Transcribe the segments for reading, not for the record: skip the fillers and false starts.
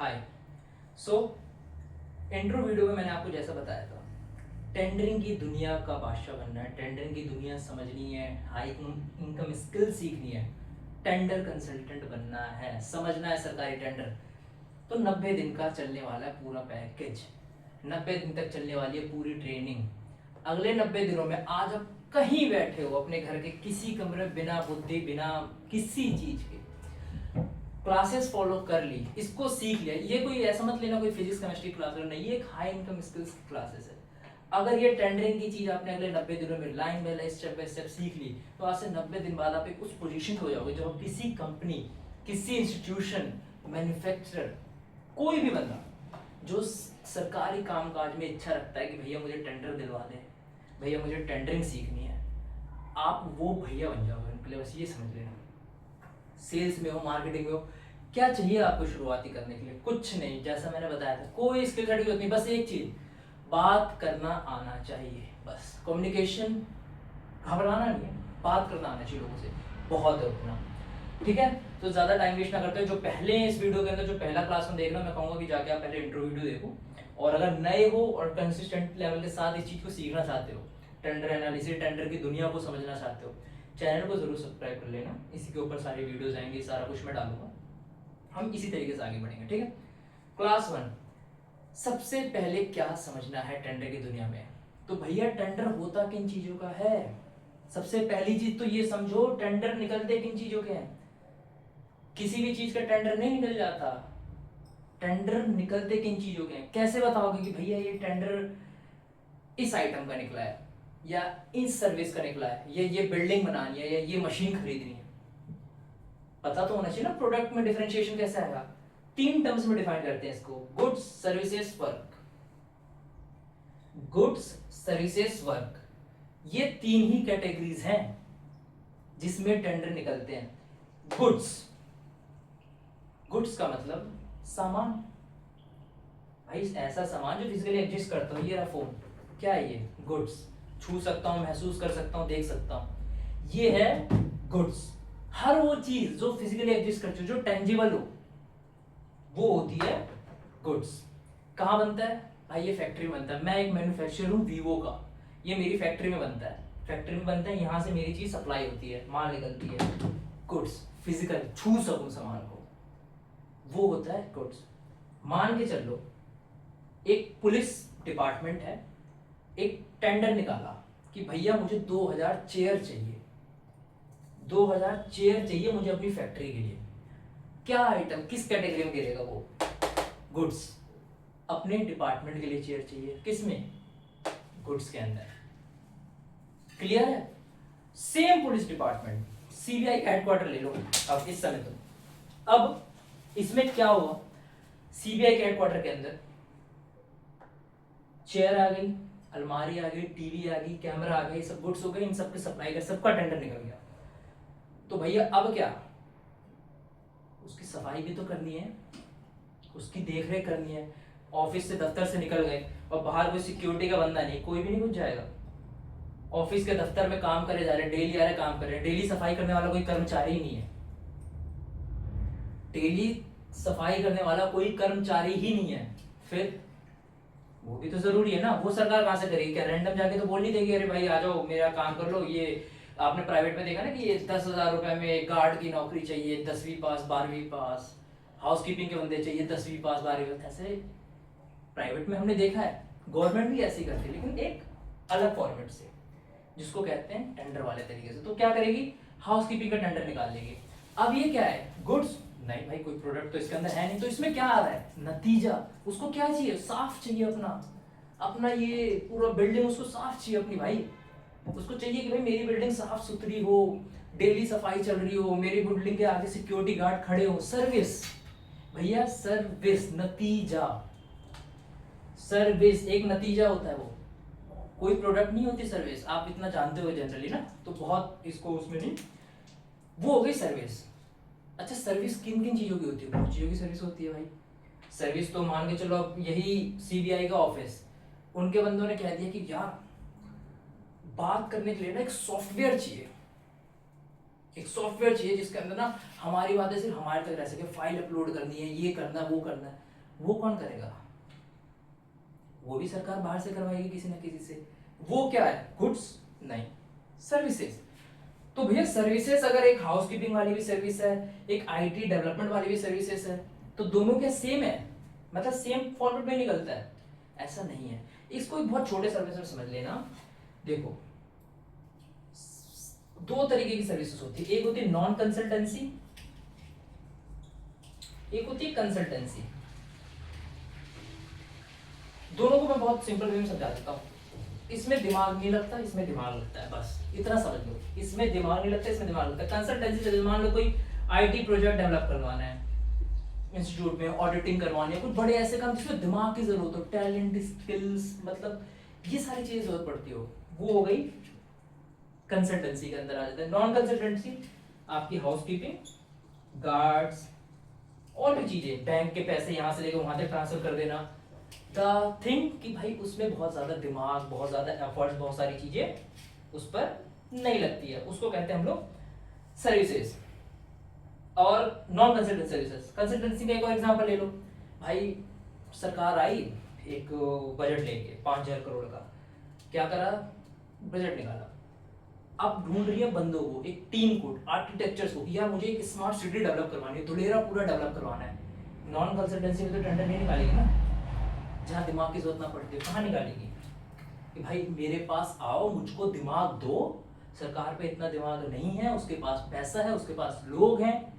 हाय। सो intro video में मैंने आपको जैसा बताया था, टेंडरिंग की दुनिया का बादशाह बनना है, टेंडरिंग की दुनिया समझनी है, हाई इनकम स्किल सीखनी है, टेंडर कंसल्टेंट बनना है, समझना है सरकारी टेंडर। तो 90 दिन का चलने वाला है पूरा पैकेज, 90 दिन तक चलने वाली है पूरी ट्रेनिंग। अगले 90 दिनों में आज आप कहीं बैठे हो अपने घर के किसी कमरे में, बिना बुद्धि बिना किसी चीज के क्लासेस फॉलो कर ली, इसको सीख लिया। ये कोई ऐसा मत लेना कोई फिजिक्स केमिस्ट्री क्लास नहीं, ये एक हाई इनकम स्किल्स की क्लासेस है। अगर ये टेंडरिंग की चीज आपने अगले 90 दिनों में line by line step by step सीख ली, तो आज से 90 दिन बाद आप एक उस पोजीशन पे हो जाओगे जब किसी कंपनी, किसी इंस्टीट्यूशन, मैन्युफैक्चरर, कोई भी बंदा जो सरकारी कामकाज में इच्छा रखता है कि भैया मुझे टेंडर दिलवा दे, भैया मुझे टेंडरिंग सीखनी है, आप वो भैया बन जाओगे उनके लिए। बस ये समझ लेना, सेल्स में हो, मार्केटिंग में हो, क्या चाहिए आपको शुरुआती करने के लिए? कुछ नहीं, जैसा मैंने बताया था, कोई स्किल सर्टिफिकेट नहीं, बस एक चीज, बात करना आना चाहिए। बस कम्युनिकेशन, घबराना नहीं है, बात करना आना चाहिए लोगों से, बहुत है उतना। ठीक है, तो ज्यादा टाइम वेस्ट ना करते हैं। जो पहले इस वीडियो के अंदर जो पहला क्लास में देख रहे हो, मैं कहूंगा कि जाके आप पहले इंट्रो वीडियो देखो, और अगर नए हो और कंसिस्टेंट लेवल के साथ इस चीज को सीखना चाहते हो, टेंडर एनालिसिस, टेंडर की दुनिया को समझना चाहते हो, चैनल को जरूर सब्सक्राइब कर लेना। इसी के ऊपर सारी वीडियोस आएंगी, सारा कुछ मैं डालूंगा, हम इसी तरीके से आगे बढ़ेंगे। ठीक है, क्लास 1, सबसे पहले क्या समझना है टेंडर की दुनिया में? तो भैया टेंडर होता किन चीजों का है? सबसे पहली चीज तो ये समझो, टेंडर निकलते किन चीजों के हैं। किसी भी चीज का टेंडर नहीं निकल जाता, टेंडर निकलते किन चीजों के हैं? कैसे बताओगे कि भैया ये टेंडर इस आइटम का निकला है, या इस सर्विस का निकला है, या ये बिल्डिंग बनानी है, या ये मशीन खरीदनी है? पता तो होना चाहिए ना। प्रोडक्ट में डिफरेंशिएशन कैसे आएगा? 3 टर्म्स में डिफाइन करते हैं इसको, goods, services, work. Goods, services, work, ये 3 ही कैटेगरीज हैं जिसमें टेंडर निकलते हैं। गुड्स, गुड्स का मतलब सामान, भाई ऐसा सामान जो फिजिकली एग्जिस्ट करता हो। ये रहा फोन, क्या है ये? गुड्स। छू सकता हूं, महसूस कर सकता हूं, देख सकता हूं, ये है गुड्स। हर वो चीज जो फिजिकली एग्जिस्ट करती हो, जो टेंजिबल हो, वो होती है गुड्स। कहाँ बनता है भाई? ये फैक्ट्री में बनता है। मैं एक मैन्युफैक्चरर हूँ वीवो का, ये मेरी फैक्ट्री में बनता है, फैक्ट्री में बनता है, यहाँ से मेरी चीज सप्लाई होती है, माल निकलती है। गुड्स, फिजिकल छू सकूं सामान को, वो होता है गुड्स। मान के चल लो, एक पुलिस डिपार्टमेंट है, एक टेंडर निकाला कि भैया मुझे 2000 चेयर चाहिए, 2000 चेयर चाहिए मुझे अपनी फैक्ट्री के लिए। क्या आइटम, किस कैटेगरी में गिरेगा वो? गुड्स। अपने डिपार्टमेंट के लिए चेयर चाहिए, किस में? गुड्स के अंदर। क्लियर है? Same police department, CBI headquarter ले लो अब इस समय। तो अब इसमें क्या हुआ? सीबीआई के हेडक्वार्टर के अंदर चेयर आ गई, अलमारी आ गई, टीवी आ गई, कैमरा आ गई, सब गुड्स हो गई, इन सबके सप्लाई का सबका टेंडर निकल गया। तो भैया अब क्या? उसकी सफाई भी तो करनी है, उसकी देखरेख करनी है। ऑफिस से, दफ्तर से निकल गए और बाहर कोई सिक्योरिटी का बंदा नहीं, कोई भी नहीं घुस जाएगा। ऑफिस के दफ्तर में काम करे जा रहे, डेली आ रहे, काम कर रहे, डेली सफाई करने वाला कोई कर्मचारी ही नहीं है, डेली सफाई करने वाला कोई कर्मचारी ही नहीं है। फिर वो भी तो जरूरी है ना। वो सरकार कहां से करेगी? क्या रैंडम जाके तो बोल नहीं देगी अरे भाई आ जाओ मेरा काम कर लो। ये आपने प्राइवेट में देखा ना कि ये 10,000 रुपए में गार्ड की नौकरी चाहिए, 10वीं पास, 12वीं पास, हाउस कीपिंग के बंदे चाहिए 10वीं पास, 12वीं पास। ऐसे प्राइवेट में हमने देखा है, गवर्नमेंट भी ऐसे ही करती है, लेकिन एक अलग फॉर्मेट से, जिसको कहते हैं टेंडर वाले तरीके से। तो क्या करेगी? हाउस कीपिंग का टेंडर निकाल लेगी। अब ये क्या है? गुड्स नहीं भाई, कोई प्रोडक्ट तो इसके अंदर है नहीं, तो इसमें क्या आ रहा है? नतीजा। उसको क्या चाहिए? साफ चाहिए अपना, अपना ये पूरा बिल्डिंग उसको साफ चाहिए अपनी भाई। उसको चाहिए कि भाई मेरी बिल्डिंग साफ सुथरी हो, डेली सफाई चल रही हो, मेरी बिल्डिंग के आगे सिक्योरिटी गार्ड खड़े हो। सर्विस भैया, सर्विस, नतीजा। सर्विस एक नतीजा होता है, वो कोई प्रोडक्ट नहीं होती सर्विस, आप इतना जानते हो जनरली ना, तो बहुत इसको उसमें नहीं। वो हो गई सर्विस। अच्छा, सर्विस किन किन चीजों की होती है? बहुत चीजों की सर्विस होती है भाई। सर्विस तो मान के चलो, अब यही सीबीआई का ऑफिस, उनके बंदों ने कह दिया कि यार बात करने के लिए ना एक सॉफ्टवेयर चाहिए, एक सॉफ्टवेयर चाहिए जिसके अंदर ना हमारी बातें सिर्फ हमारे तक रह सके, फाइल अपलोड करनी है, ये करना है, वो करना है। वो कौन करेगा? वो भी सरकार बाहर से करवाएगी किसी ना किसी से। वो क्या है? गुड्स नहीं, सर्विसेज। तो भैया सर्विसेज, अगर एक हाउसकीपिंग वाली भी सर्विस है, एक आईटी डेवलपमेंट वाली भी सर्विसेज है, तो दोनों क्या सेम है? मतलब सेम फॉर्मेट में निकलता है? ऐसा नहीं है। इसको एक बहुत छोटे सर्विस में समझ लेना। देखो, दो तरीके की सर्विसेज होती है, एक होती है नॉन कंसल्टेंसी, एक होती है कंसल्टेंसी। दोनों को मैं बहुत सिंपल वे में समझा देता हूँ। इसमें दिमाग नहीं लगता, इसमें दिमाग लगता है, बस इतना समझ लो। इसमें दिमाग नहीं लगता, इसमें दिमाग लगता है। कंसल्टेंसी से मान लो कोई आईटी प्रोजेक्ट डेवलप करवाना है इंस्टीट्यूट में, ऑडिटिंग करवानी है, कुछ बड़े ऐसे काम जिसमें दिमाग की जरूरत हो, टैलेंट, स्किल्स, मतलब ये सारी चीजें जरूरत पड़ती हो, वो हो गई कंसल्टेंसी के अंदर आ जाता है। नॉन कंसल्टेंसी आपकी हाउसकीपिंग, गार्ड्स, और भी चीजें, बैंक के पैसे यहाँ से लेकर वहां तक ट्रांसफर कर देना। द थिंग कि भाई उसमें बहुत ज्यादा दिमाग, बहुत ज्यादा एफर्ट्स, बहुत सारी चीजें उस पर नहीं लगती है, उसको कहते हैं हम लोग सर्विसेज। और नॉन कंसल्टेंसी सर्विसेज, कंसल्टेंसी का एक और एग्जांपल ले लो। भाई सरकार आई एक बजट लेके 5,000 करोड़ का, क्या करा? बजट निकाला। अब ढूंढ रही है बंदों को, एक टीम को, आर्किटेक्चर्स को, यार मुझे एक स्मार्ट सिटी डेवलप करवानी है, धुलेरा पूरा डेवलप करवाना है। नॉन कंसल्टेंसी में तो टेंडर नहीं निकालेगी ना, जहाँ दिमाग की जरूरत ना पड़ती है, कहाँ निकालेगी? कि भाई मेरे पास आओ, मुझको दिमाग दो। सरकार पे इतना दिमाग नहीं है, उसके पास पैसा है, उसके पास लोग हैं,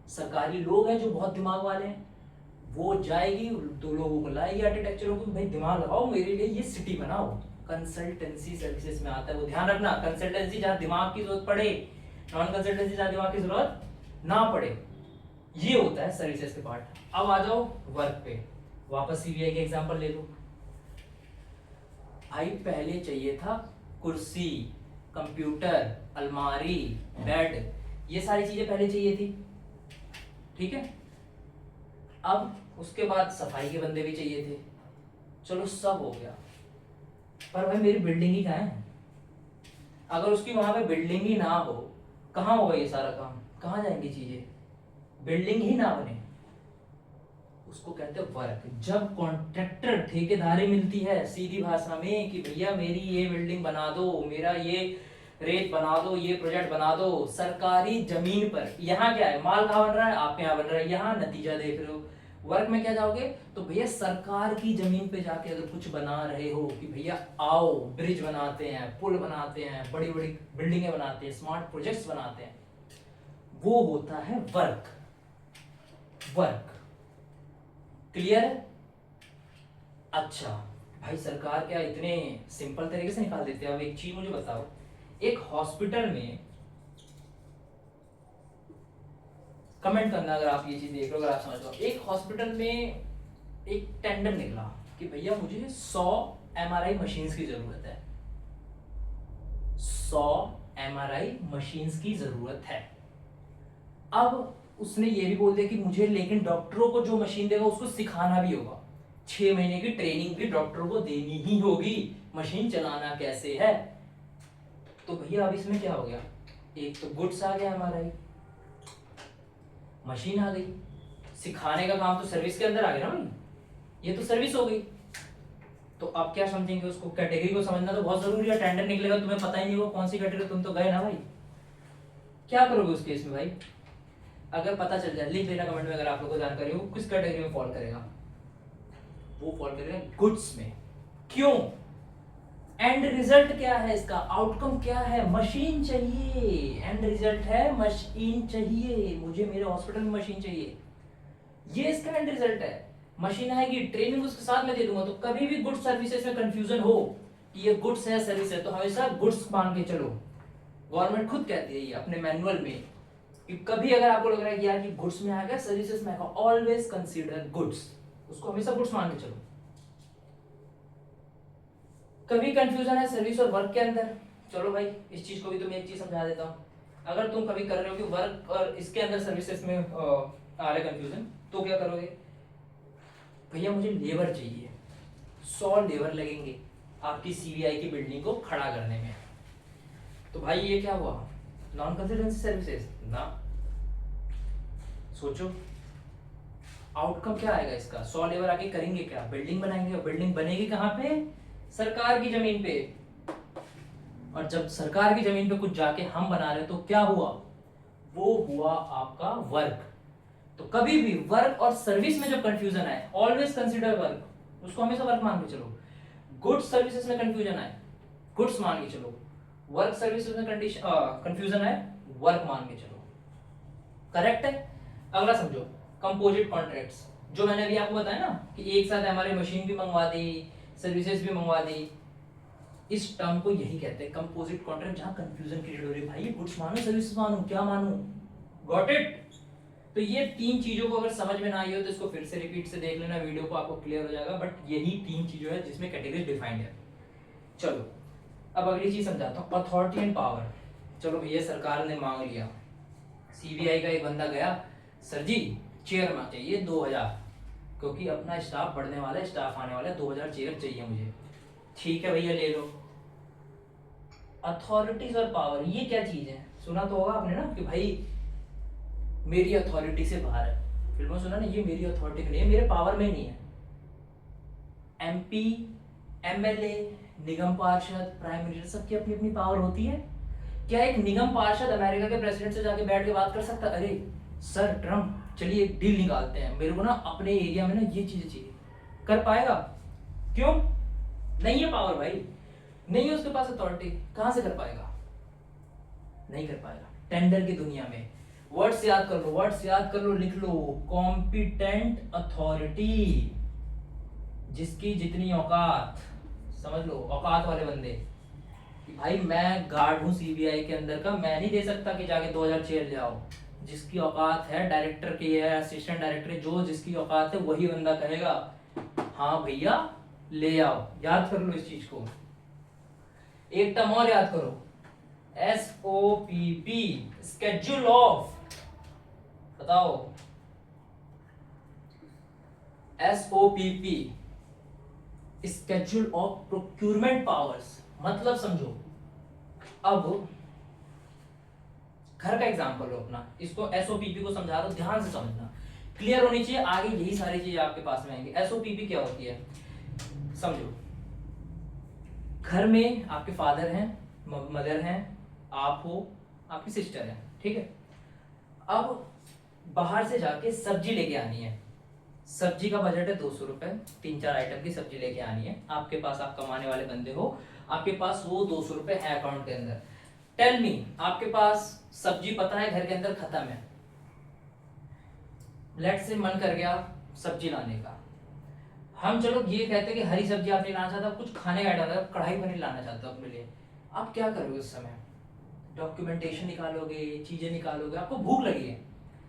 सरकारी लोग हैं जो बहुत दिमाग वाले हैं। वो जाएगी, दो लोगों को लाएगी, आर्किटेक्चरों को, भाई दिमाग लगाओ मेरे लिए ये सिटी बनाओ। कंसल्टेंसी सर्विसेज में आता है। वो ध्यान रखना, कंसल्टेंसी जहाँ दिमाग की जरूरत पड़े, नॉन कंसल्टेंसी जहाँ दिमाग की जरूरत ना पड़े, ये होता है सर्विसेज के पार्ट। अब आ जाओ वर्क पे, वापस सीबीआई के एग्जांपल ले लो। भाई पहले चाहिए था कुर्सी, कंप्यूटर, अलमारी, बेड, ये सारी चीजें पहले चाहिए थी, ठीक है। अब उसके बाद सफाई के बंदे भी चाहिए थे, चलो सब हो गया। पर भाई मेरी बिल्डिंग ही कहाँ है? अगर उसकी वहां पे बिल्डिंग ही ना हो, कहाँ होगा ये सारा काम? कहाँ जाएंगी चीजें? बिल्डिंग ही ना बने, उसको कहते हैं वर्क। जब कॉन्ट्रैक्टर, ठेकेदारी मिलती है सीधी भाषा में कि भैया मेरी ये बिल्डिंग बना दो, मेरा ये रेत बना दो, ये प्रोजेक्ट बना दो, सरकारी जमीन पर। यहाँ क्या है? माल कहाँ बन रहा है? आपके यहाँ बन रहा है, यहाँ नतीजा देख रहे हो। वर्क में क्या जाओगे? तो भैया सरकार की जमीन पे जाके अगर कुछ बना रहे हो कि भैया आओ ब्रिज बनाते हैं, पुल बनाते हैं, बड़ी बड़ी बिल्डिंगें बनाते हैं, स्मार्ट प्रोजेक्ट्स बनाते हैं, वो होता है वर्क। वर्क क्लियर है? अच्छा भाई सरकार क्या इतने सिंपल तरीके से निकाल देते हैं? अब एक चीज मुझे बताओ, एक हॉस्पिटल में, कमेंट करना अगर आप ये चीज देख रहे हो, अगर आप समझ लो, एक हॉस्पिटल में एक टेंडर निकला कि भैया मुझे 100 एमआरआई मशीन्स की जरूरत है, 100 एमआरआई मशीन्स की जरूरत है। अब उसने ये भी बोल दिया कि मुझे, लेकिन डॉक्टरों को जो मशीन देगा उसको सिखाना भी होगा, 6 महीने की ट्रेनिंग भी डॉक्टरों को देनी ही होगी, मशीन चलाना कैसे है। तो भैया अब इसमें क्या हो गया? एक तो गुड्स आ गया एमआरआई, मशीन आ गई, सिखाने का काम तो सर्विस के अंदर आ गया ना भाई, ये तो सर्विस हो गई। तो आप क्या समझेंगे उसको? कैटेगरी को समझना तो बहुत जरूरी है। टेंडर निकलेगा तुम्हें पता ही नहीं होगा कौन सी कैटेगरी, तुम तो गए ना भाई, क्या करोगे उस केस में भाई? अगर पता चल जाए, लिख लेना कमेंट में अगर आप लोगों को जानकारी हो किस कैटेगरी में फॉल करेगा। वो फॉल करेगा गुड्स में। क्यों? एंड रिजल्ट क्या है इसका? आउटकम क्या है? मशीन चाहिए। एंड रिजल्ट है मशीन चाहिए, मुझे मेरे हॉस्पिटल में मशीन चाहिए, ये इसका एंड रिजल्ट है। मशीन आएगी, ट्रेनिंग उसके साथ में दे दूंगा। तो कभी भी गुड्स सर्विसेज में कंफ्यूजन हो कि ये गुड्स है सर्विस है, तो हमेशा गुड्स मान के चलो। गवर्नमेंट खुद कहती है ये अपने मैनुअल में कि कभी अगर आपको लग रहा है कि यार ये गुड्स में आ गया, सर्विसेज में आएगा, ऑलवेज कंसीडर गुड्स, उसको हमेशा गुड्स मान के चलो। कभी कंफ्यूजन है सर्विस और वर्क के अंदर, चलो भाई इस चीज को भी तुम्हें एक चीज समझा देता हूँ। अगर तुम कभी कर रहे हो कि वर्क और इसके अंदर सर्विसेज में आ रहा कंफ्यूजन, तो क्या करोगे? भैया मुझे लेबर चाहिए, 100 लेबर लगेंगे आपकी सीबीआई की बिल्डिंग को खड़ा करने में। तो भाई ये क्या हुआ? नॉन कंसल्टेंसी सर्विसेज ना? सोचो, आउटकम क्या आएगा इसका? 100 लेबर आके करेंगे क्या? बिल्डिंग बनाएंगे। बिल्डिंग बनेगी कहाँ पे? सरकार की जमीन पे। और जब सरकार की जमीन पे कुछ जाके हम बना रहे तो क्या हुआ? वो हुआ आपका वर्क। तो कभी भी वर्क और सर्विस में जब कंफ्यूजन आए, ऑलवेज कंसीडर वर्क, उसको हमेशा वर्क मान के चलो। गुड्स सर्विसेज में कंफ्यूजन आए, गुड्स मान के चलो। वर्क सर्विसेज में कंफ्यूजन आए, वर्क मान के चलो। करेक्ट है? अगला समझो, कंपोजिट कॉन्ट्रैक्ट्स, जो मैंने अभी आपको बताया ना कि एक साथ हमारे मशीन भी मंगवा दी, सर्विसेज भी मंगवा दी। इस टर्म को यही कहते हैं कंपोजिट कॉन्ट्रैक्ट, जहां कंफ्यूजन क्रिएट हो रही है, भाई गुड्स मानो सर्विसेज मानो, क्या मानो? Got it? तो ये तीन चीजों को अगर समझ में ना आई हो तो इसको फिर से रिपीट से देख लेना वीडियो को, आपको क्लियर हो जाएगा। बट यही तीन चीजों है जिसमें कैटेगरी डिफाइंड है। चलो अब अगली चीज समझाता हूँ, अथॉरिटी एंड पावर। चलो भैया सरकार ने मांग लिया, सीबीआई का एक बंदा गया, सर जी चेयर मांग चाहिए 2000, क्योंकि अपना स्टाफ बढ़ने वाला है, स्टाफ आने वाला है, 2000 चेयर चाहिए मुझे। ठीक है भैया ले लो। अथॉरिटीज और पावर, ये क्या चीज है? सुना तो होगा आपने ना कि भाई मेरी अथॉरिटी से बाहर है, फिल्मों सुना ना, ये मेरी अथॉरिटी में नहीं है, मेरे पावर में नहीं है। एमपी, एमएलए, निगम पार्षद, प्राइम मिनिस्टर, सबकी अपनी अपनी पावर होती है। क्या एक निगम पार्षद अमेरिका के प्रेसिडेंट से जाके बैठ के बात कर सकता? अरे सर ट्रम्प, चलिए एक डील निकालते हैं, मेरे को ना अपने एरिया में ना ये चीजें चाहिए, कर पाएगा? क्यों? नहीं है पावर भाई, नहीं है उसके पास अथॉरिटी, कहां से कर पाएगा? नहीं कर पाएगा। टेंडर की दुनिया में वर्ड्स याद कर लो, वर्ड्स याद कर लो, लिख लो, कॉम्पिटेंट अथॉरिटी, जिसकी जितनी औकात, समझ लो औकात वाले बंदे, कि भाई मैं गार्ड हूं सीबीआई के अंदर का, मैं नहीं दे सकता कि जाके 2000 चेयर ले आओ। जिसकी औकात है, डायरेक्टर की है, असिस्टेंट डायरेक्टर, जो जिसकी औकात है वही बंदा कहेगा हाँ भैया ले आओ। याद कर लो इस चीज को। एक टर्म और याद करो, SOPP, स्केड्यूल ऑफ, बताओ SOPP, schedule of procurement powers. मतलब समझो, अब घर का एग्जांपल लो अपना, इसको SOPP को समझा रहा हूं, ध्यान से समझना, क्लियर होनी चाहिए, आगे यही सारी चीजें आपके पास में आएंगी। SOPP क्या होती है समझो, घर में आपके फादर हैं, मदर हैं, आप हो, आपकी सिस्टर है, ठीक है। अब बाहर से जाके सब्जी लेके आनी है, सब्जी का बजट है 200 रुपए, 3-4 आइटम की सब्जी लेके आनी है आपके पास, आप कमाने वाले बंदे हो, आपके पास वो 200 रुपए है अकाउंट के अंदर। टेल मी, आपके पास सब्जी पता है घर के अंदर खत्म है, लेट से मन कर गया सब्जी लाने का, हम चलो ये कहते हैं कि हरी सब्जी आप नहीं लाना चाहते, आप कुछ खाने का आइटम, कढ़ाई पनीर लाना चाहते हो अपने लिए, आप क्या करोगे उस समय? डॉक्यूमेंटेशन निकालोगे, चीजें निकालोगे, आपको भूख लगी है,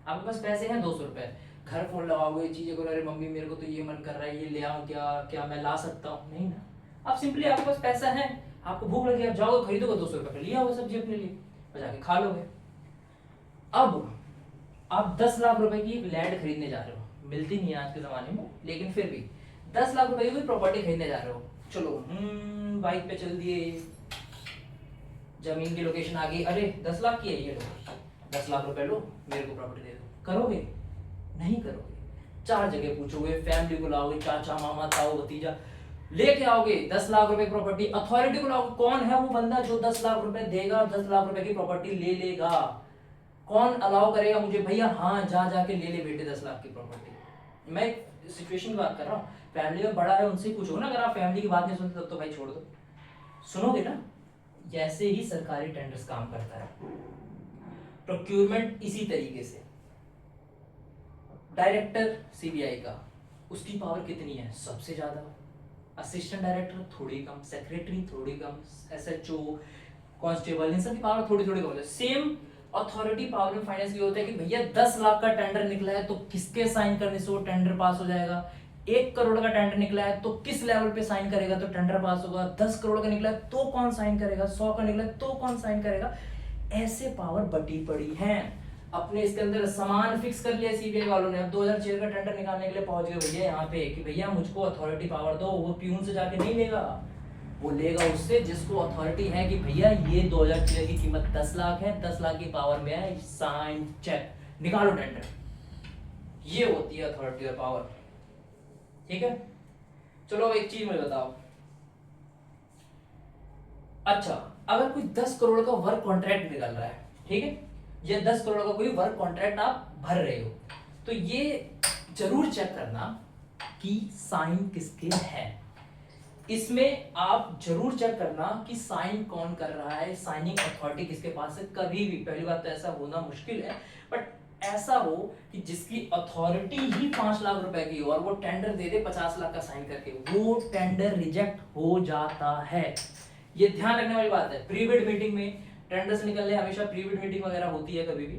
आपके पास पैसे हैं 200 रुपए, घर फोन लगाओगे, चीजें करो, अरे मम्मी मेरे को तो ये मन कर रहा है, ये ले आऊं क्या, क्या मैं ला सकता हूँ? नहीं ना, आप सिंपली, आपके पास पैसा है, आपको भूख लगी, आप जाओगे खरीदोगे, 200 रुपए लिया होगा सब्जी अपने लिए, और जाके खा लोगे। अब आप 10 लाख रुपए की लैंड खरीदने जा रहे हो, मिलती नहीं है आज के जमाने में, लेकिन फिर भी 10 लाख रुपए की प्रॉपर्टी खरीदने जा रहे हो, चलो बाइक पे चल दिए, जमीन की लोकेशन आ गई, अरे 10 लाख की है, ये लो 10 लाख रुपए लो, मेरे को प्रॉपर्टी दे दो, करोगे? नहीं करोगे। 4 जगह पूछोगे, फैमिली को लाओगे, चाचा मामा ताऊ भतीजा लेके आओगे, 10 लाख रुपए की प्रॉपर्टी, अथॉरिटी को लाओगे, कौन है वो बंदा जो 10 लाख रुपए देगा, 10 लाख रुपए की प्रॉपर्टी ले लेगा? कौन अलाउ करेगा मुझे, भैया हाँ जा जाके ले ले बेटे 10 लाख की प्रॉपर्टी? मैं सिचुएशन की बात कर रहा हूँ, फैमिली में बड़ा है उनसे पूछो ना, अगर आप फैमिली की बात नहीं सुनते तब तो भाई छोड़ दो, सुनोगे ना। जैसे ही सरकारी टेंडर्स काम करता है, प्रोक्यूरमेंट इसी तरीके से। डायरेक्टर सीबीआई का, उसकी पावर कितनी है? सबसे ज्यादा। असिस्टेंट डायरेक्टर थोड़ी कम, सेक्रेटरी थोड़ी कम, SHO, कांस्टेबल, इन सब की पावर थोड़ी थोड़ी कम है। सेम अथॉरिटी पावर में फाइनेंस की होता है कि भैया 10 लाख का टेंडर निकला है तो किसके साइन करने से वो टेंडर पास हो जाएगा, 1 करोड़ का टेंडर निकला है तो किस लेवल पे साइन करेगा तो टेंडर पास होगा, 10 करोड़ का निकला है तो कौन साइन करेगा, 100 का निकला है तो कौन साइन करेगा। ऐसे पावर बटी पड़ी हैं अपने इसके अंदर, सामान फिक्स कर लिया सीबीआई वालों ने। अब 2000 चेयर का टेंडर निकालने के लिए पहुंच गए भैया यहाँ पे कि भैया मुझको अथॉरिटी पावर दो। वो प्यून से जाके नहीं लेगा, वो लेगा उससे जिसको अथॉरिटी है कि भैया ये 2000 चेयर की कीमत 10 लाख है, 10 लाख की पावर में है, साइन चेक निकालो टेंडर। ये होती है अथॉरिटी और पावर। ठीक है, चलो अब एक चीज मुझे बताओ, अच्छा अगर कोई 10 करोड़ का वर्क कॉन्ट्रैक्ट निकल रहा है, ठीक है, ये 10 करोड़ का कोई वर्क कॉन्ट्रैक्ट आप भर रहे हो, तो ये जरूर चेक करना कि साइन किसके है। इसमें आप जरूर चेक करना कि साइन कौन कर रहा है, साइनिंग अथॉरिटी किसके पास है। कभी भी, पहली बात तो ऐसा होना मुश्किल है, बट ऐसा हो कि जिसकी अथॉरिटी ही 5 लाख रुपए की हो और वो टेंडर दे दे 50 लाख का साइन करके, वो टेंडर रिजेक्ट हो जाता है। ये ध्यान रखने वाली बात है। प्री बिड मीटिंग में टेंडर से निकलने हमेशा प्री बिड मीटिंग वगैरह होती है कभी भी,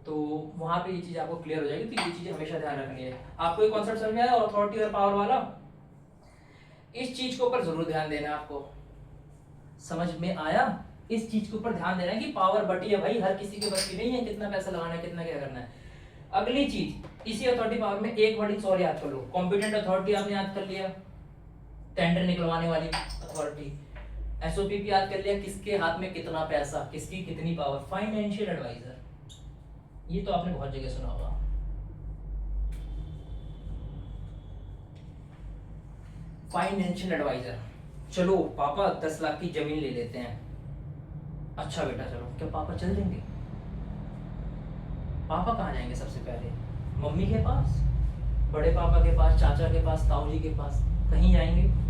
तो वहां पे ये चीज आपको क्लियर हो जाएगी। तो ये चीजें हमेशा ध्यान रखनी है। आपको ये कॉन्सेप्ट समझ में आया अथॉरिटी और पावर वाला? इस चीज के ऊपर जरूर ध्यान देना। आपको समझ में आया? इस चीज के ऊपर ध्यान देना है कि पावर बटी है भाई, हर किसी के बस की नहीं है कितना पैसा लगाना है, कितना क्या करना है। अगली चीज, इसी अथॉरिटी पावर में एक वर्डिंग और याद कर लो। कॉम्पिटेंट अथॉरिटी आपने याद कर लिया, टेंडर निकलवाने वाली अथॉरिटी। एसओपीपी याद कर लिया, किसके हाथ में कितना पैसा, किसकी कितनी पावर। फाइनेंशियल एडवाइजर, ये तो आपने बहुत जगह सुना होगा। फाइनेंशियल एडवाइजर, चलो पापा 10 लाख की जमीन ले लेते हैं। अच्छा बेटा चलो, क्या पापा चल देंगे? पापा कहाँ जाएंगे सबसे पहले? मम्मी के पास, बड़े पापा के पास, चाचा के पास, ताऊ जी के पास, कहीं जाएंगे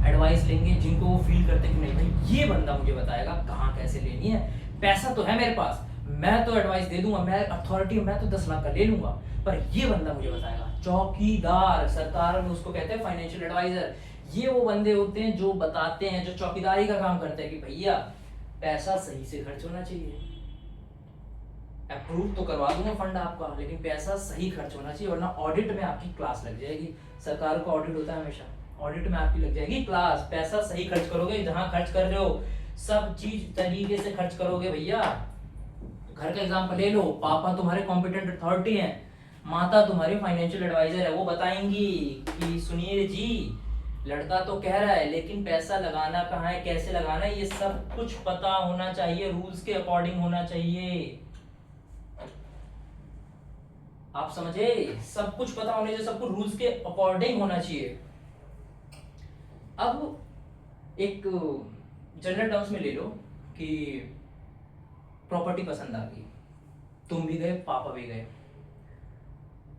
एडवाइस लेंगे जिनको वो फील करते कि नहीं भाई ये बंदा मुझे बताएगा कहाँ कैसे लेनी है। पैसा तो है मेरे पास, मैं तो एडवाइस दे दूंगा, मैं अथॉरिटी, मैं तो 10 लाख का ले लूंगा, पर ये बंदा मुझे बताएगा। चौकीदार, सरकार में उसको कहते हैं फाइनेंशियल एडवाइजर। ये वो बंदे होते हैं जो बताते हैं, जो चौकीदारी का काम करते हैं कि भैया पैसा सही से खर्च होना चाहिए। अप्रूव तो करवा दूंगा फंड आपका, लेकिन पैसा सही खर्च होना चाहिए, वरना ऑडिट में आपकी क्लास लग जाएगी। सरकार का ऑडिट होता है हमेशा, ऑडिट में आपकी लग जाएगी क्लास। पैसा सही खर्च करोगे, जहां खर्च कर रहे हो सब चीज तरीके से खर्च करोगे भैया। घर का एग्जांपल ले लो, पापा तुम्हारे कॉम्पिटेंट अथॉरिटी हैं, माता तुम्हारी फाइनेंशियल एडवाइजर है। वो बताएंगी कि सुनिए जी, लड़का तो कह रहा है लेकिन पैसा लगाना कहाँ है, कैसे लगाना है, ये सब कुछ पता होना चाहिए, रूल्स के अकॉर्डिंग होना चाहिए। आप समझे? सब कुछ पता होने चाहिए, सब कुछ रूल्स के अकॉर्डिंग होना चाहिए। अब एक जनरल टर्म्स में ले लो कि प्रॉपर्टी पसंद आ गई, तुम भी गए, पापा भी गए,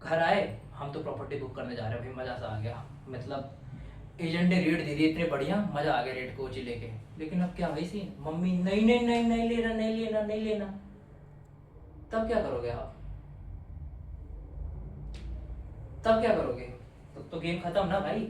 घर आए, हम तो प्रॉपर्टी बुक करने जा रहे हैं, भाई मजा सा आ गया, मतलब एजेंट ने रेट दे दिए इतने बढ़िया, मजा आ गया रेट को जी लेके। लेकिन अब क्या भाई सी, मम्मी नहीं नहीं नहीं नहीं लेना, नहीं लेना, नहीं लेना, तब क्या करोगे आप? तब क्या करोगे? तो गेम खत्म ना भाई।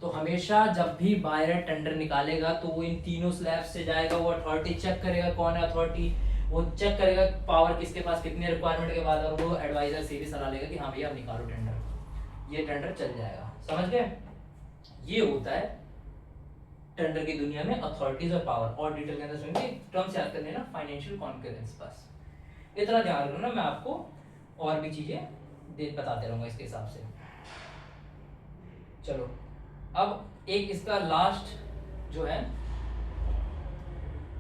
तो हमेशा जब भी बायर टेंडर निकालेगा तो वो इन तीनों स्लैब से जाएगा, वो अथॉरिटी चेक करेगा कौन है अथॉरिटी, वो चेक करेगा पावर किसके पास कितनी रिक्वायरमेंट के बाद, और वो एडवाइजर से भी सलाह लेगा कि हाँ भैया निकालो टेंडर, ये टेंडर चल जाएगा। समझ गए? ये होता है टेंडर की दुनिया में अथॉरिटीज और पावर। और डिटेल के अंदर सुनिए, टर्म्स याद करने ना, फाइनेंशियल कॉन्करेंस, बस इतना ध्यान रखना। मैं आपको और भी चीजें बताते रहूंगा इसके हिसाब से। चलो अब एक इसका लास्ट जो है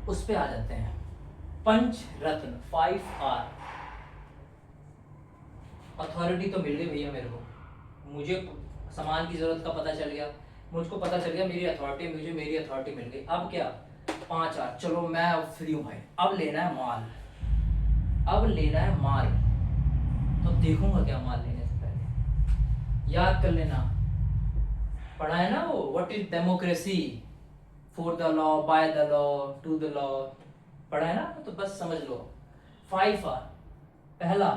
उस पे आ जाते हैं, पंच रत्न 5R। अथॉरिटी तो मिल गई भैया मेरे को, मुझे सामान की जरूरत का पता चल गया, मुझको पता चल गया मेरी अथॉरिटी, मुझे मेरी अथॉरिटी मिल गई। अब क्या? 5R, चलो मैं अब फ्री हूं भाई, अब लेना है माल, अब लेना है माल। तो देखूंगा क्या माल लेने से पहले, याद कर लेना, पढ़ा है ना वो, what is democracy, for the law, by the law, to the law, पढ़ा है ना? तो बस समझ लो 5R। पहला,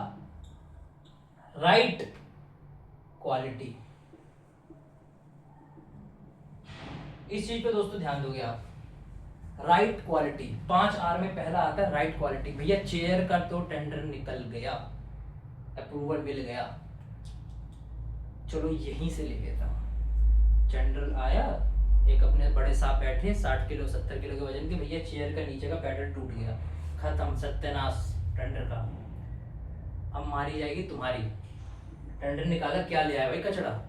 राइट क्वालिटी। इस चीज पे दोस्तों ध्यान दोगे आप, राइट क्वालिटी। 5R में पहला आता है राइट क्वालिटी। भैया चेयर का तो टेंडर निकल गया, अप्रूवल मिल गया, चलो यहीं से ले लेता हूं। टेंडर आया, एक अपने बड़े साहब बैठे 60 किलो 70 किलो के वजन के, भैया चेयर का नीचे का पैडल टूट गया, खत्म, सत्यानाश टेंडर का। अब मारी जाएगी तुम्हारी। टेंडर निकाला, क्या ले आया भाई? कचड़ा।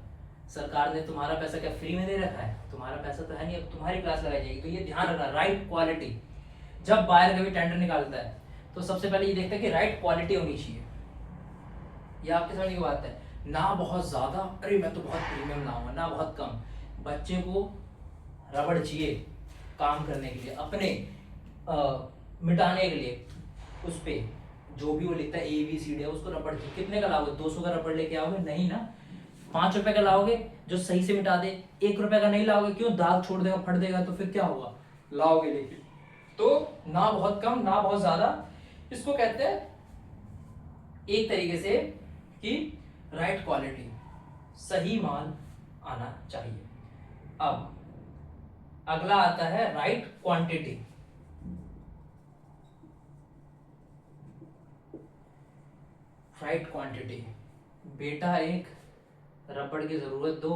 सरकार ने तुम्हारा पैसा क्या फ्री में दे रखा है? तुम्हारा पैसा तो है नहीं, अब तुम्हारी क्लास लगाई जाएगी। तो ये ध्यान रखना, राइट क्वालिटी। जब बायर कभी टेंडर निकालता है तो सबसे पहले ये देखता है कि राइट क्वालिटी होनी चाहिए। ये आपके समझ की बात है। ना बहुत ज़्यादा अरे मैं तो बहुत प्रीमियम लाऊंगा, ना बहुत कम। बच्चे को रबड़ चाहिए काम करने के लिए, अपने मिटाने के लिए, उस पे जो भी वो लिखता है ABCD है उसको रबड़ चाहिए। कितने का लाओगे? 200 का रबड़ लेके आओगे? नहीं ना। 5 रुपए का लाओगे जो सही से मिटा दे। 1 रुपए का नहीं लाओगे, क्यों? दाग छोड़ देगा, फट देगा, तो फिर क्या होगा? लाओगे लेके। तो ना बहुत कम ना बहुत ज्यादा, इसको कहते हैं एक तरीके से कि राइट क्वालिटी, सही माल आना चाहिए। अब अगला आता है राइट क्वांटिटी। राइट क्वांटिटी, बेटा एक रबड़ की जरूरत दो,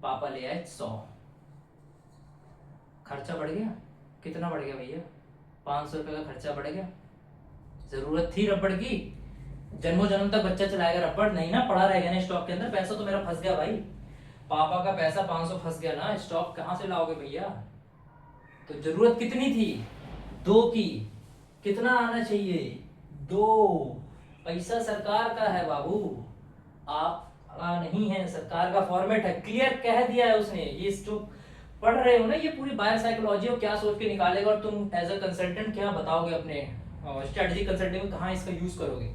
पापा ले आए 100। खर्चा बढ़ गया, कितना बढ़ गया भैया? 500 रुपए का खर्चा बढ़ गया। जरूरत थी रबड़ की, जन्मों जन्म तक बच्चा चलाएगा रबड़? नहीं ना, पड़ा रहेगा ना स्टॉक के अंदर। पैसा तो मेरा फंस गया भाई, पापा का पैसा 500 फंस गया ना, स्टॉक कहाँ से लाओगे भैया? तो जरूरत कितनी थी? 2 की। कितना आना चाहिए? 2। पैसा सरकार का है बाबू, आप नहीं है। सरकार का फॉर्मेट है, क्लियर कह दिया है उसने। ये जो पढ़ रहे हो ना, ये पूरी बायो साइकोलॉजी और क्या सोच के निकालेगा, और तुम एज अ कंसल्टेंट क्या बताओगे अपने स्ट्रेटजी कंसल्टिंग में, कहाँ इसका यूज करोगे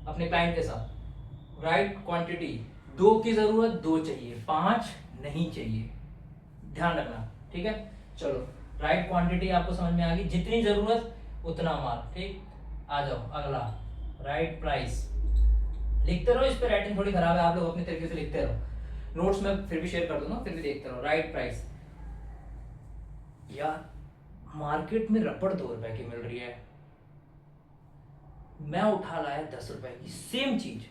अपने क्लाइंट के साथ? राइट क्वांटिटी, 2 की जरूरत 2 चाहिए, 5 नहीं चाहिए, ध्यान रखना। ठीक है, चलो राइट क्वांटिटी आपको समझ में आ गई, जितनी जरूरत उतना माल। ठीक, आ जाओ अगला, राइट प्राइस। लिखते रहो, इस पे राइटिंग थोड़ी खराब है, आप लोग अपने तरीके से लिखते रहो। नोट्स में फिर भी शेयर कर दूंगा, फिर भी देखते रहो। राइट प्राइस, यार मार्केट में रबड़ 2 रुपए की मिल रही है, मैं उठा लाया 10 रुपए की, सेम चीज।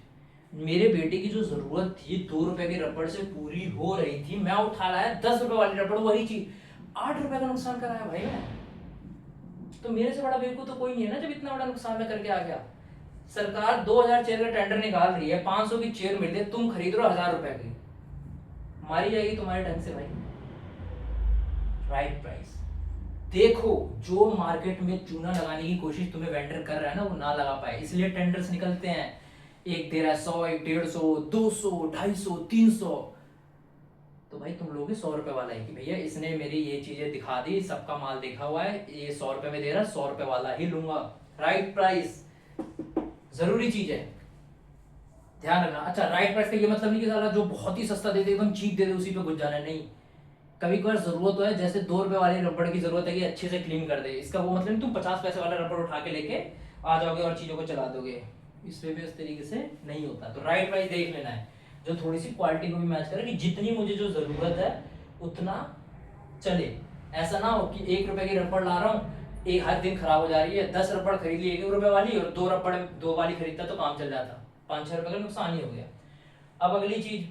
मेरे बेटे की जो जरूरत थी 2 रुपए की रबड़ से पूरी हो रही थी, मैं उठा लाया 10 रुपए वाली रबड़, वही चीज 8 रुपए का नुकसान कराया भाई मैं। तो मेरे से बड़ा बेवकूफ तो कोई नहीं है ना, जब इतना बड़ा नुकसान में करके आ गया। सरकार 2000 चेयर का टेंडर निकाल रही है, 500 की चेयर मिल रही है, तुम खरीद रहे हो 1000 रुपए की, मारी जाएगी तुम्हारे ढंग से भाई। राइट प्राइस देखो, जो मार्केट में चूना लगाने की कोशिश तुम्हें वेंडर कर रहा है ना, वो ना लगा पाए, इसलिए टेंडर्स निकलते हैं। एक दे रहा है 100, एक 150, 200, 250, 300। तो भाई तुम लोगे 100 रुपए वाला है कि भैया इसने मेरी ये चीजें दिखा दी, सबका माल देखा हुआ है, ये 100 रुपए में दे रहा है, 100 रुपए वाला ही लूंगा। राइट प्राइस जरूरी चीज है, ध्यान रखना। अच्छा, राइट प्राइस का ये मतलब नहीं कि साला जो बहुत ही सस्ता दे दे, एकदम चीप दे दे, उसी पे घुस जाना है, नहीं। कभी कभार जरूरत है, जैसे 2 रुपए वाले रबड़ की जरूरत है कि अच्छे से क्लीन कर दे, इसका वो मतलब नहीं तुम 50 पैसे वाला रबड़ उठा के लेके आ जाओगे और चीजों को चला दोगे, इस पे भी उस तरीके से नहीं होता। तो राइट प्राइस देख लेना है, जो थोड़ी सी क्वालिटी को भी मैच करे, कि जितनी मुझे जो जरूरत है उतना चले। ऐसा ना हो कि 1 रुपए की रबड़ ला रहा हूँ, एक हर दिन खराब हो जा रही है, 10 रबड़ खरीद ली 1 रुपए वाली, और 2 रबड़ 2 वाली खरीदता तो काम चल जाता, 5-6 रुपए का नुकसान ही हो गया। अब अगली चीज,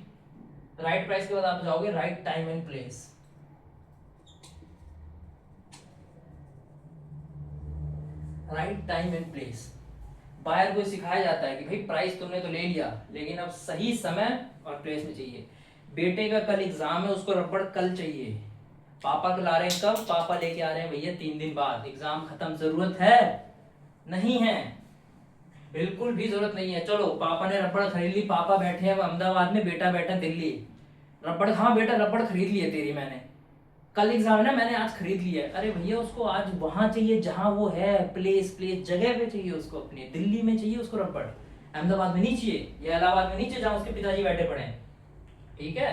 राइट प्राइस के बाद आप जाओगे right time and place. Right time and place, buyer को सिखाया जाता है कि भाई प्राइस तुमने तो ले लिया, लेकिन अब सही समय और प्लेस में चाहिए। बेटे का कल एग्जाम है, उसको रबड़ कल चाहिए, पापा को ला रहे हैं कब? पापा लेके आ रहे हैं भैया 3 दिन बाद, एग्जाम खत्म। जरूरत है? नहीं है, बिल्कुल भी जरूरत नहीं है। चलो पापा ने रबड़ खरीद ली, पापा बैठे हैं अहमदाबाद में, बेटा बैठा दिल्ली। रबड़, हाँ बेटा रबड़ खरीद ली है तेरी मैंने, कल एग्जाम है ना, मैंने आज खरीद लिया है। अरे भैया उसको आज वहां चाहिए जहां वो है, प्लेस जगह पे चाहिए उसको, अपने दिल्ली में चाहिए उसको रबड़, अहमदाबाद में नहीं चाहिए, या इलाहाबाद में नहीं चाहिए जहां उसके पिताजी बैठे पड़े हैं। ठीक है,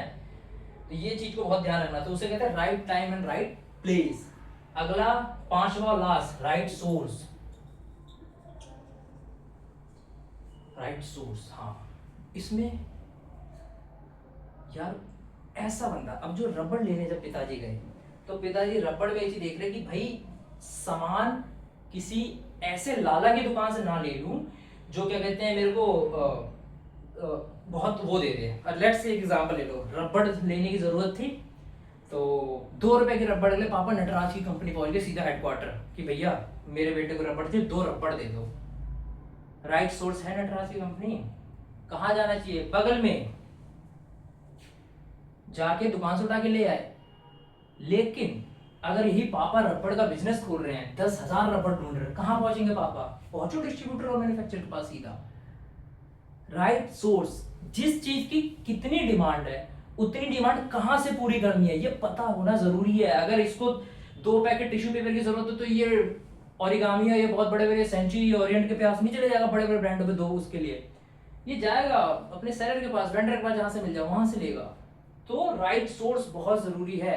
तो ये चीज को बहुत ध्यान रखना। तो उसे कहते हैं right time and right place. अगला 5वां last, right source. Right source, हाँ, इसमें यार ऐसा बंदा, अब जो रबड़ लेने जब पिताजी गए, तो पिताजी रबड़ बेची देख रहे कि भाई सामान किसी ऐसे लाला की दुकान से ना ले लूं जो क्या कहते हैं मेरे को बहुत वो दे दे। लेट्स से एग्जांपल ले लो, रबड़ लेने की जरूरत थी, तो 2 रुपए की रबड़ ले, पापा नटराज की कंपनी पहुंच गए सीधा हेडक्वार्टर कि भैया मेरे बेटे को रबड़ चाहिए, 2 रबड़ दे दो। राइट सोर्स है नटराज की कंपनी, कहाँ जाना चाहिए? बगल में जाके दुकान से उठा के ले आए। लेकिन अगर यही पापा रबड़ का बिजनेस खोल रहे हैं, 10,000 रबड़ ढूंढ रहे हैं, कहाँ पहुंचेंगे पापा? पहुंचो डिस्ट्रीब्यूटर और मैन्युफैक्चरर के पास सीधा। राइट सोर्स, जिस चीज की कितनी डिमांड है उतनी डिमांड कहाँ से पूरी करनी है ये पता होना जरूरी है। अगर इसको 2 पैकेट टिश्यू पेपर की जरूरत है तो ये ओरिगामी है, ये बहुत बड़े बड़े सेंचुरी ओरिएंट के पास नहीं चले जाएगा, बड़े बड़े ब्रांडों पे दो उसके लिए, ये जाएगा अपने सेलर के पास, वेंडर के पास, जहां से मिल जाए वहां से लेगा। तो राइट सोर्स बहुत जरूरी है।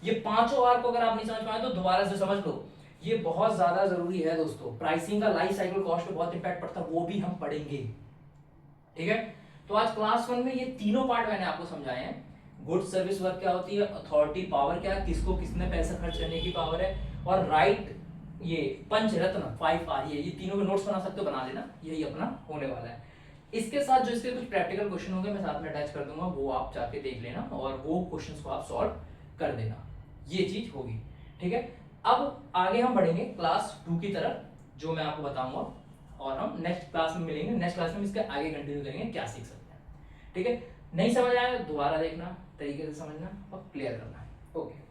ये पांचों आर को अगर आप नहीं समझ पाए तो दोबारा से समझ लो, ये बहुत ज्यादा जरूरी है दोस्तों। प्राइसिंग का लाइफ साइकिल कॉस्ट पे बहुत इंपैक्ट पड़ता है, वो भी हम पढ़ेंगे, ठीक है। तो आज क्लास 1 में ये तीनों पार्ट मैंने आपको समझाए हैं। गुड सर्विस वर्क क्या होती है, अथॉरिटी पावर क्या है, किसको किसने पैसा खर्च करने की पावर है, और राइट ये पंच रत्न 5R, ये तीनों के नोट्स बना सकते हो, बना लेना, यही अपना होने वाला है। इसके साथ जो इसके कुछ प्रैक्टिकल क्वेश्चन होंगे मैं साथ में अटैच कर दूंगा, वो आप जाके देख लेना और वो क्वेश्चंस को आप सॉल्व कर देना, ये चीज होगी, ठीक है। अब आगे हम बढ़ेंगे क्लास 2 की तरफ, जो मैं आपको बताऊंगा, और हम नेक्स्ट क्लास में मिलेंगे। नेक्स्ट क्लास में इसके आगे कंटिन्यू करेंगे, क्या सीख सकते हैं, ठीक है। नहीं समझ आया दोबारा देखना, तरीके से समझना और क्लियर करना, ओके।